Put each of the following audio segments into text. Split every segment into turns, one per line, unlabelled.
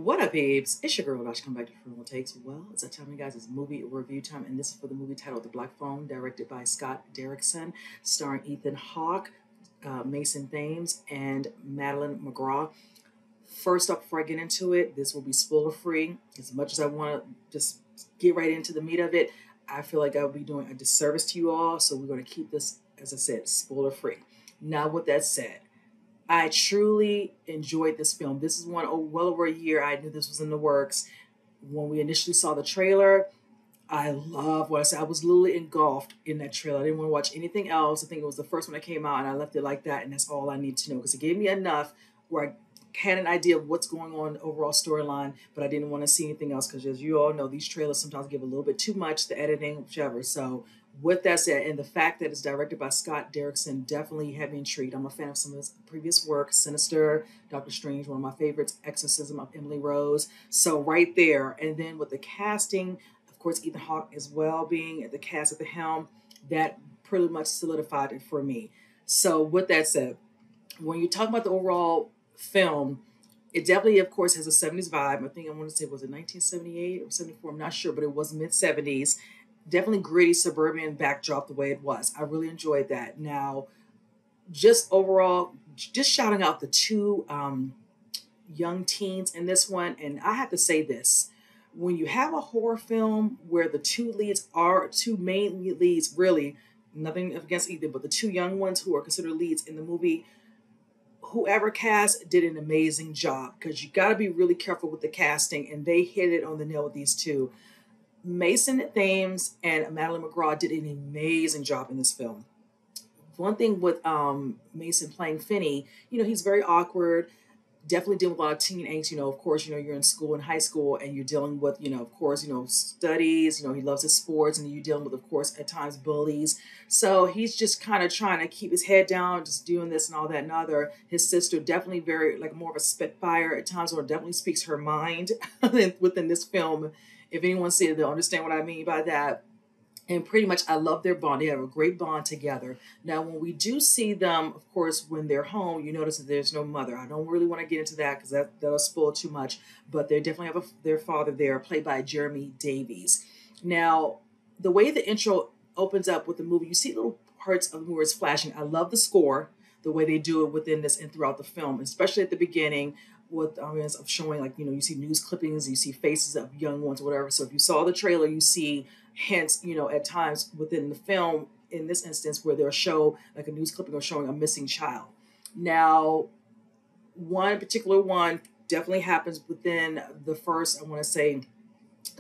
What up, babes? It's your girl, Dash. Come back to Criminal Takes. Well, it's that time, you guys. It's movie review time, and this is for the movie titled The Black Phone, directed by Scott Derrickson, starring Ethan Hawke, Mason Thames, and Madeline McGraw. First up, before I get into it, this will be spoiler free. As much as I want to just get right into the meat of it, I feel like I would be doing a disservice to you all, so we're going to keep this, as I said, spoiler free. Now, with that said, I truly enjoyed this film. This is one, well over a year. I knew this was in the works. When we initially saw the trailer, I love what I said. I was literally engulfed in that trailer. I didn't want to watch anything else. I think it was the first one that came out, and I left it like that, and that's all I need to know because it gave me enough where I had an idea of what's going on in the overall storyline, but I didn't want to see anything else because, as you all know, these trailers sometimes give a little bit too much, the editing, whichever. So with that said, and the fact that it's directed by Scott Derrickson definitely had me intrigued. I'm a fan of some of his previous work, Sinister, Doctor Strange, one of my favorites, Exorcism of Emily Rose. So right there, and then with the casting, of course, Ethan Hawke as well being at the cast at the helm, that pretty much solidified it for me. So with that said, when you talk about the overall film, it definitely, of course, has a 70s vibe. I think I want to say, was it 1978 or 74? I'm not sure, but it was mid 70s. Definitely gritty suburban backdrop the way it was. I really enjoyed that. Now, just overall, just shouting out the two young teens in this one. And I have to say this. When you have a horror film where the two main leads, really, nothing against either, but the two young ones who are considered leads in the movie, whoever cast did an amazing job because you got to be really careful with the casting, and they hit it on the nail with these two. Mason Thames and Madeline McGraw did an amazing job in this film. One thing with Mason playing Finney, he's very awkward, definitely dealing with a lot of teen angst. Of course, you're in school, in high school, and you're dealing with, of course, studies. He loves his sports, and you're dealing with, of course, at times bullies. So he's just kind of trying to keep his head down, just doing this and all that and other. His sister definitely very, like, more of a spitfire at times, or definitely speaks her mind within this film. If anyone's seen it, they'll understand what I mean by that. And pretty much, I love their bond. They have a great bond together. Now, when we do see them, of course, when they're home, you notice that there's no mother. I don't really want to get into that because that'll spoil too much. But they definitely have their father there, played by Jeremy Davies. Now, the way the intro opens up with the movie, you see little parts of the movie is flashing. I love the score, the way they do it within this and throughout the film, especially at the beginning with of showing, like, you see news clippings, you see faces of young ones, whatever. So if you saw the trailer, you see hints, at times within the film, in this instance, where they'll show like a news clipping or showing a missing child. Now, one particular one definitely happens within the first, I want to say,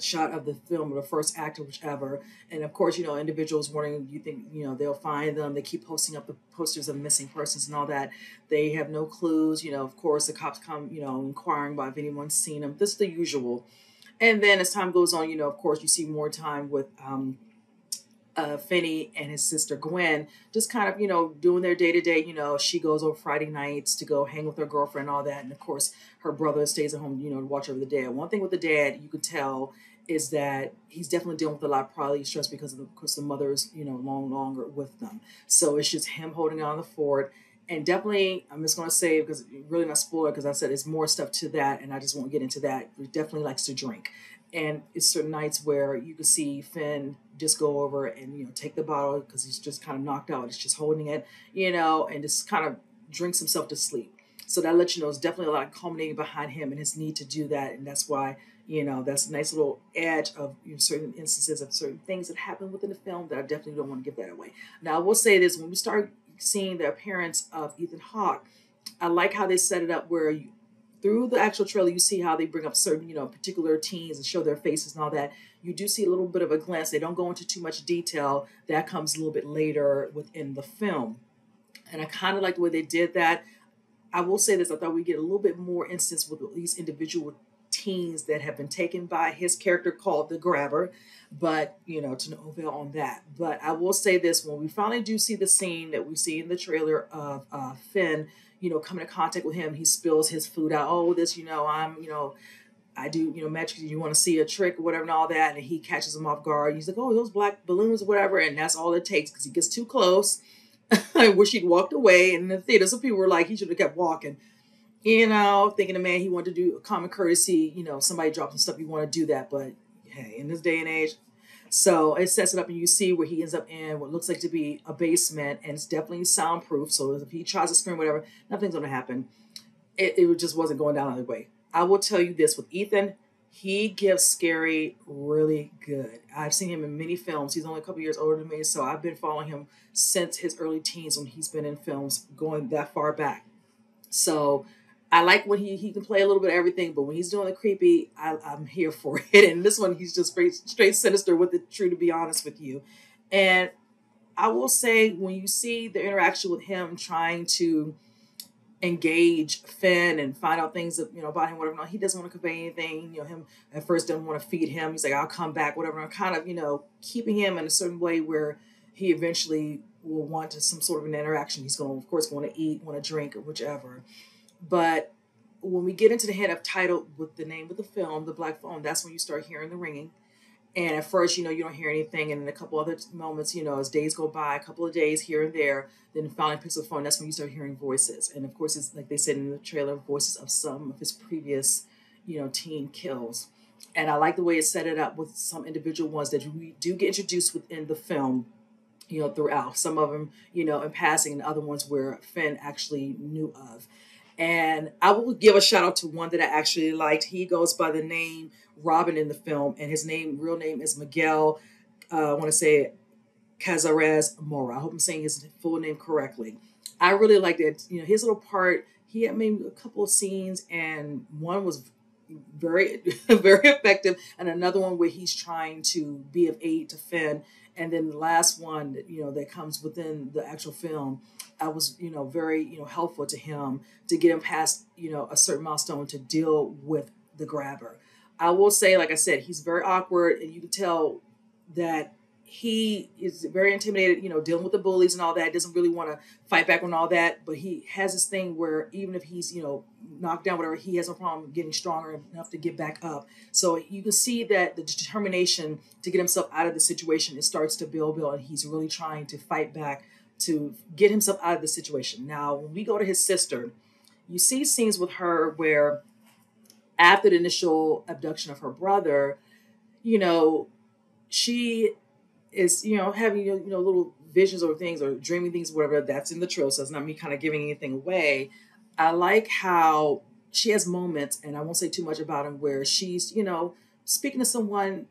shot of the film, or the first act, or whichever. And of course, individuals wondering, you think, they'll find them. They keep posting up the posters of missing persons and all that. They have no clues. Of course, the cops come, inquiring about if anyone's seen them. This is the usual. And then as time goes on, of course, you see more time with Finney and his sister Gwen, just kind of, doing their day-to-day. She goes over Friday nights to go hang with her girlfriend and all that. And of course, her brother stays at home, to watch over the dad. One thing with the dad, you could tell, is that he's definitely dealing with a lot of probably stress because the mother's, no longer with them. So it's just him holding on the fort. And definitely, I'm just going to say, because really not spoiler, because I said there's more stuff to that, and I just won't get into that. He definitely likes to drink. And it's certain nights where you can see Finn just go over and, take the bottle because he's just kind of knocked out. He's just holding it, and just kind of drinks himself to sleep. So that lets you know there's definitely a lot of culminating behind him and his need to do that. And that's why, that's a nice little edge of certain instances of certain things that happen within the film that I definitely don't want to give that away. Now, I will say this, when we start seeing the appearance of Ethan Hawke, I like how they set it up where through the actual trailer, you see how they bring up certain, particular teens and show their faces and all that. You do see a little bit of a glance. They don't go into too much detail. That comes a little bit later within the film. And I kind of like the way they did that. I will say this, I thought we'd get a little bit more instance with these individual teens that have been taken by his character called the Grabber, but to no avail on that. But I will say this, when we finally do see the scene that we see in the trailer of Finn, coming in contact with him, he spills his food out. Oh, this, I do, magic, you want to see a trick or whatever and all that. And he catches him off guard. He's like, oh, those black balloons or whatever. And that's all it takes because he gets too close. I wish he'd walked away. And in the theater, some people were like, he should have kept walking. thinking the man he wanted to do common courtesy, somebody dropped some stuff, you want to do that. But hey, in this day and age, so it sets it up and you see where he ends up in what looks like to be a basement and it's definitely soundproof. So if he tries to scream, whatever, nothing's going to happen. It just wasn't going down either way. I will tell you this with Ethan, he gives scary really good. I've seen him in many films. He's only a couple years older than me, so I've been following him since his early teens when he's been in films going that far back. So I like when he can play a little bit of everything, but when he's doing the creepy, I'm here for it. And this one, he's just straight sinister with it, true, to be honest with you. And I will say, when you see the interaction with him trying to engage Finn and find out things about him, whatever. No, he doesn't want to convey anything. Him at first doesn't want to feed him. He's like, I'll come back, whatever. And kind of, keeping him in a certain way where he eventually will want to some sort of an interaction. He's going to, of course, want to eat, want to drink, or whichever. But when we get into the head of title with the name of the film, The Black Phone, that's when you start hearing the ringing. And at first, you don't hear anything. And in a couple other moments, as days go by, a couple of days here and there, then finally picks up the phone. That's when you start hearing voices. And of course, it's like they said in the trailer, voices of some of his previous, teen kills. And I like the way it set it up with some individual ones that we do get introduced within the film, throughout. Some of them, in passing, and other ones where Finn actually knew of. And I will give a shout out to one that I actually liked. He goes by the name Robin in the film, and his real name is Miguel. I want to say Cazares Mora. I hope I'm saying his full name correctly. I really liked it. His little part. He had maybe a couple of scenes, and one was very, very effective, and another one where he's trying to be of aid to Finn, and then the last one, that comes within the actual film. I was, very, helpful to him to get him past, a certain milestone to deal with the grabber. I will say, like I said, he's very awkward, and you can tell that he is very intimidated, dealing with the bullies and all that. Doesn't really want to fight back on all that, but he has this thing where even if he's, knocked down, whatever, he has no problem getting stronger enough to get back up. So you can see that the determination to get himself out of the situation, it starts to build, and he's really trying to fight back to get himself out of the situation. Now, when we go to his sister, you see scenes with her where after the initial abduction of her brother, she is, having, little visions or things or dreaming things, whatever. That's in the trailer, so it's not me kind of giving anything away. I like how she has moments, and I won't say too much about them, where she's, speaking to someone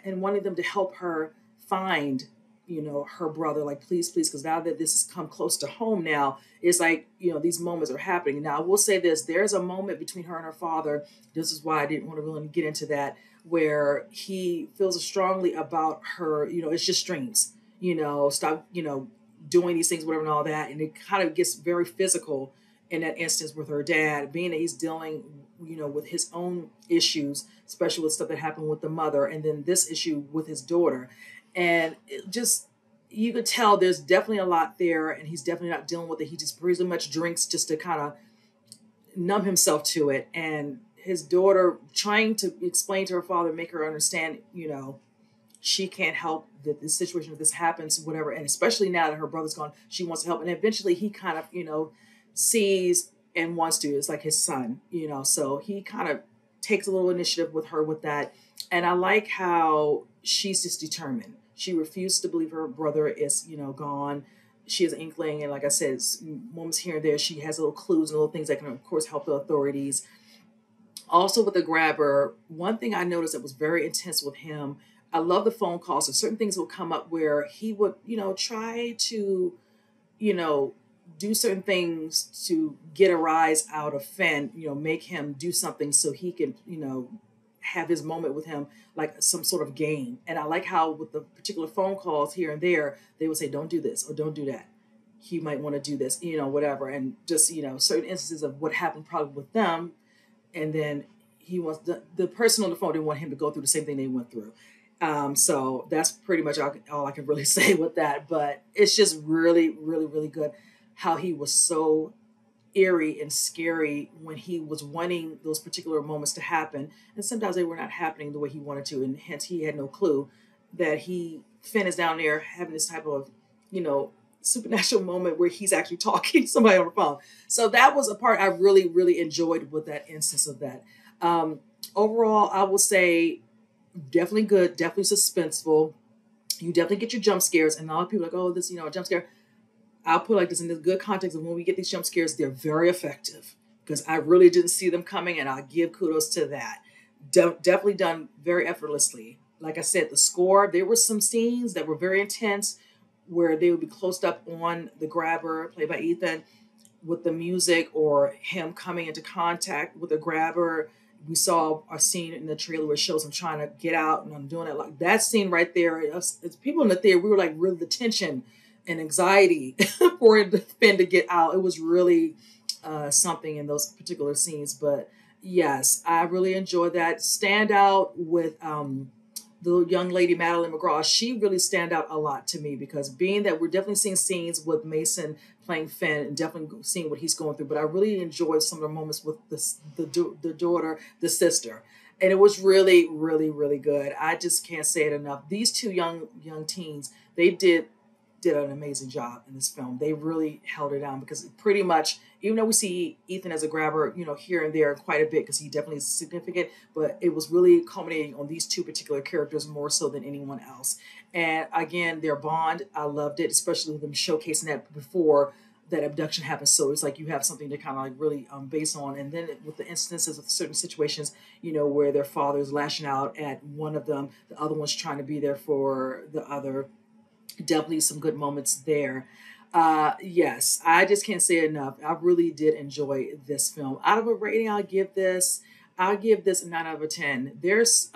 and wanting them to help her find, her brother, like, please, because now that this has come close to home now, it's like, these moments are happening. Now, I will say this, there's a moment between her and her father. This is why I didn't want to really get into that, where he feels strongly about her, it's just dreams, stop, doing these things, whatever, and all that. And it kind of gets very physical in that instance with her dad, being that he's dealing, with his own issues, especially with stuff that happened with the mother, and then this issue with his daughter. And it just, you could tell there's definitely a lot there, and he's definitely not dealing with it. He just pretty much drinks just to kind of numb himself to it. And his daughter trying to explain to her father, make her understand, she can't help that this situation, if this happens, whatever. And especially now that her brother's gone, she wants to help. And eventually he kind of, sees and wants to. It's like his son, so he kind of takes a little initiative with her with that. And I like how she's just determined. She refused to believe her brother is, gone. She has an inkling, and like I said, moments here and there, she has little clues and little things that can, of course, help the authorities. Also with the grabber, one thing I noticed that was very intense with him, I love the phone calls. So certain things will come up where he would, try to, do certain things to get a rise out of Finn, make him do something so he can, have his moment with him, like some sort of game. And I like how with the particular phone calls here and there, they would say, don't do this or don't do that. He might want to do this, whatever. And just, certain instances of what happened probably with them. And then he wants the person on the phone didn't want him to go through the same thing they went through. So that's pretty much all I can really say with that. But it's just really, really, really good how he was so eerie and scary when he was wanting those particular moments to happen, and sometimes they were not happening the way he wanted to, and hence he had no clue that Finn is down there having this type of supernatural moment where he's actually talking to somebody on the phone. So that was a part I really, really enjoyed with that instance of that. Um, Overall, I will say definitely good, definitely suspenseful. You definitely get your jump scares, and a lot of people are like, oh, this, a jump scare. I'll put it like this in the good context of when we get these jump scares, they're very effective because I really didn't see them coming, and I give kudos to that. Definitely done very effortlessly. Like I said, the score, there were some scenes that were very intense where they would be closed up on the grabber, played by Ethan, with the music or him coming into contact with a grabber. We saw a scene in the trailer where it shows him trying to get out, and I'm doing it like that scene right there. It's people in the theater. We were like really the tension and anxiety for Finn to get out. It was really something in those particular scenes. But yes, I really enjoyed that. Stand out with the young lady Madeline McGraw. She really stand out a lot to me because being that we're definitely seeing scenes with Mason playing Finn and definitely seeing what he's going through. But I really enjoyed some of the moments with the daughter, the sister, and it was really, really, really good. I just can't say it enough. These two young teens, they did an amazing job in this film. They really held it down because pretty much, even though we see Ethan as a grabber, here and there quite a bit because he definitely is significant, but it was really culminating on these two particular characters more so than anyone else. And again, their bond, I loved it, especially with them showcasing that before that abduction happens. So it's like you have something to kind of like really base on. And then with the instances of certain situations, where their father is lashing out at one of them, the other one's trying to be there for the other. Definitely some good moments there. Yes, I just can't say enough. I really did enjoy this film. Out of a rating, I'll give this a 9 out of 10. There's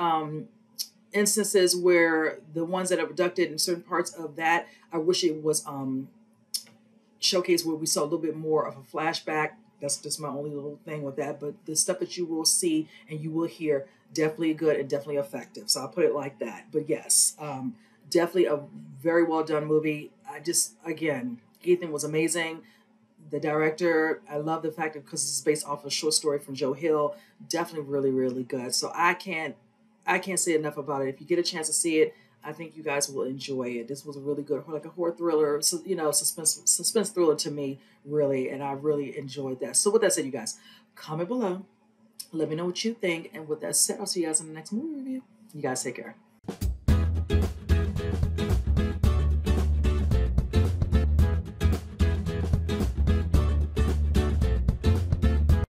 instances where the ones that are abducted in certain parts of that, I wish it was showcased where we saw a little bit more of a flashback. That's just my only little thing with that. But the stuff that you will see and you will hear, definitely good and definitely effective. So I'll put it like that. But yes, definitely a very well done movie. Again, Ethan was amazing. The director, I love the fact that because it's based off a short story from Joe Hill, definitely really, really good. So I can't say enough about it. If you get a chance to see it, I think you guys will enjoy it. This was a really good, like a horror thriller, so suspense thriller to me, really, and I really enjoyed that. So with that said, you guys, comment below, let me know what you think, and with that said, I'll see you guys in the next movie review. You guys take care.